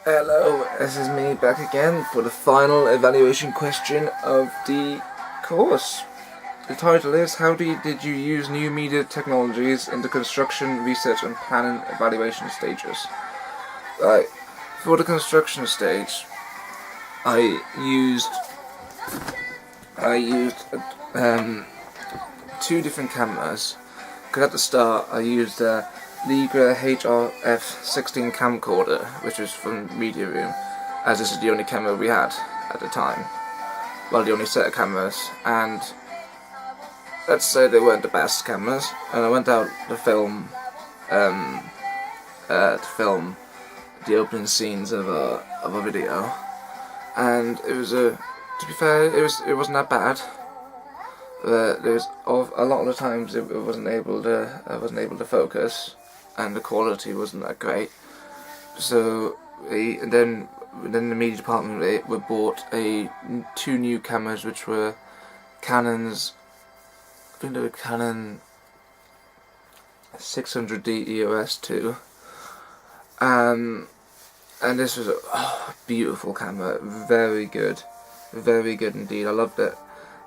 Hello, this is me back again for the final evaluation question of the course. The title is, how did you use new media technologies in the construction, research and planning evaluation stages? Right, for the construction stage, I used two different cameras. Because at the start I used a Ligra HRF16 camcorder, which was from Media Room, as this is the only camera we had at the time. Well, the only set of cameras, and let's say they weren't the best cameras. And I went out to film the opening scenes of a video, and it was to be fair, it wasn't that bad. There was a lot of the times it wasn't able to focus, and the quality wasn't that great. So then the media department we bought two new cameras, which were Canon's. I think they were Canon 600D EOS 2. And this was a beautiful camera, very good indeed. I loved it.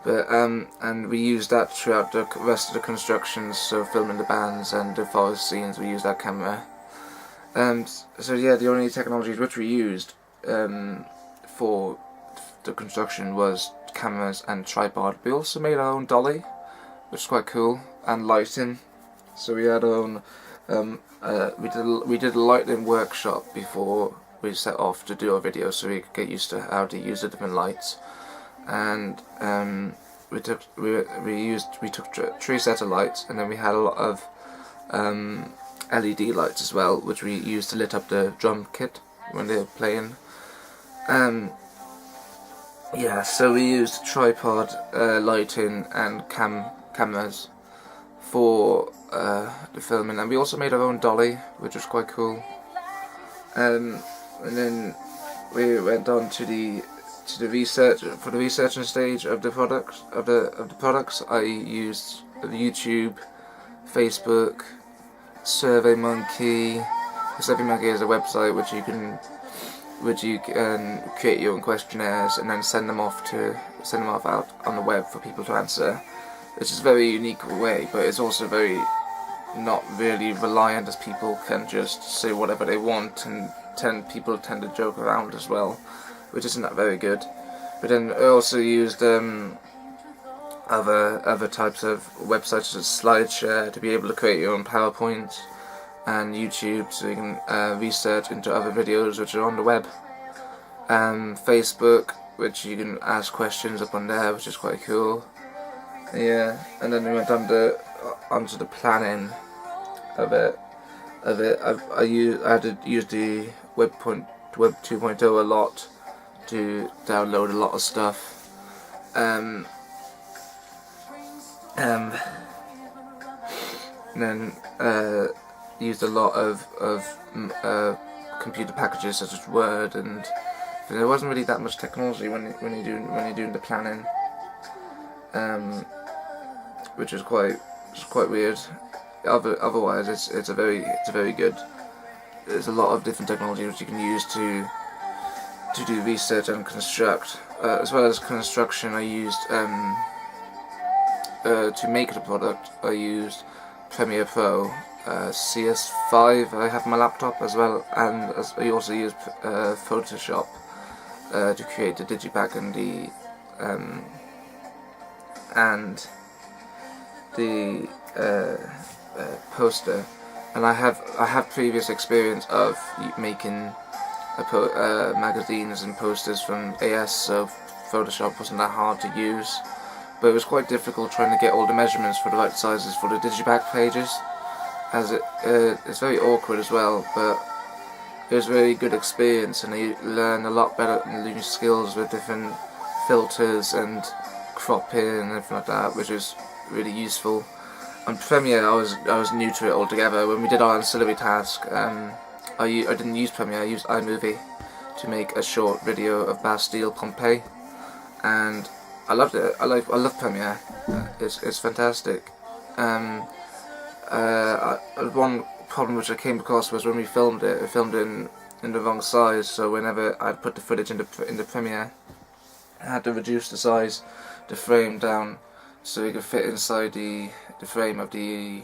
But and we used that throughout the rest of the constructions, so filming the bands and the forest scenes, we used that camera. So yeah, the only technologies which we used for the construction was cameras and tripod. We also made our own dolly, which is quite cool, and lighting. So we had our own. We did a lighting workshop before we set off to do our video, so we could get used to how to use the different lights. And we took 3 sets of lights, and then we had a lot of LED lights as well, which we used to lit up the drum kit when they were playing. Yeah, so we used tripod, lighting, and cameras for the filming, and we also made our own dolly, which was quite cool. And then we went on to the researching stage of the products. I used YouTube, Facebook, SurveyMonkey. SurveyMonkey is a website which you can create your own questionnaires and then send them off out on the web for people to answer. It's just a very unique way, but it's also very not really reliant, as people can just say whatever they want, and people tend to joke around as well, which isn't that very good. But then I also used other types of websites such as SlideShare to be able to create your own PowerPoints, and YouTube so you can research into other videos which are on the web, and Facebook, which you can ask questions up on there, which is quite cool. Yeah, and then we went onto the planning of it. I had to use the Web 2.0 a lot to download a lot of stuff. And then used a lot of computer packages such as Word, and there wasn't really that much technology when you're doing the planning, which is quite weird. Otherwise, it's a very good. There's a lot of different technology which you can use to do research and construct, as well as construction. I used to make the product. I used Premiere Pro, CS5. I have my laptop as well, and I also used Photoshop to create the digipack and the poster. And I have previous experience of making magazines and posters from AS, so Photoshop wasn't that hard to use, but it was quite difficult trying to get all the measurements for the right sizes for the digipack pages, as it's very awkward as well. But it was a very good experience, and I learned a lot better new skills with different filters and cropping and everything like that, which is really useful. On Premiere, I was new to it altogether. When we did our ancillary task, I didn't use Premiere. I used iMovie to make a short video of Bastille Pompeii, and I loved it. I love Premiere. It's fantastic. One problem which I came across was when we filmed it. We filmed in in the wrong size, so whenever I'd put the footage into Premiere, I had to reduce the size, the frame down, so it could fit inside the frame of the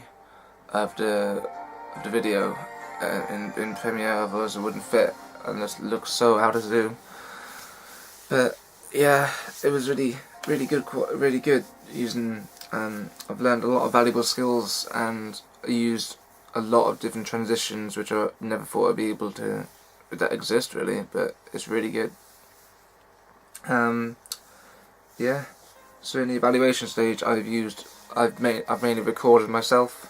video in Premiere. Otherwise, it wouldn't fit, and it looks so out of zoom. But yeah, it was really good using. I've learned a lot of valuable skills, and I used a lot of different transitions which I never thought I'd be able to that exist really, but it's really good. Yeah. So in the evaluation stage, I've mainly recorded myself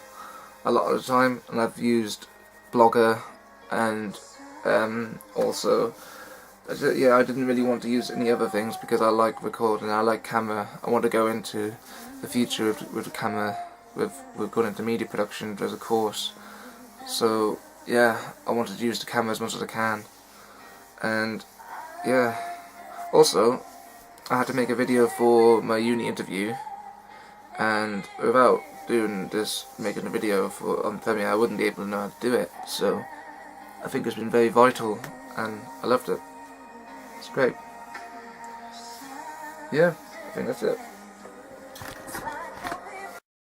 a lot of the time, and I've used Blogger, and also, yeah, I didn't really want to use any other things because I like recording, I like camera. I want to go into the future with camera, with going into media production as a course. So yeah, I wanted to use the camera as much as I can, and yeah. Also, I had to make a video for my uni interview, and without doing this, making a video on Premiere, I wouldn't be able to know how to do it. So I think it's been very vital, and I loved it. It's great. Yeah, I think that's it.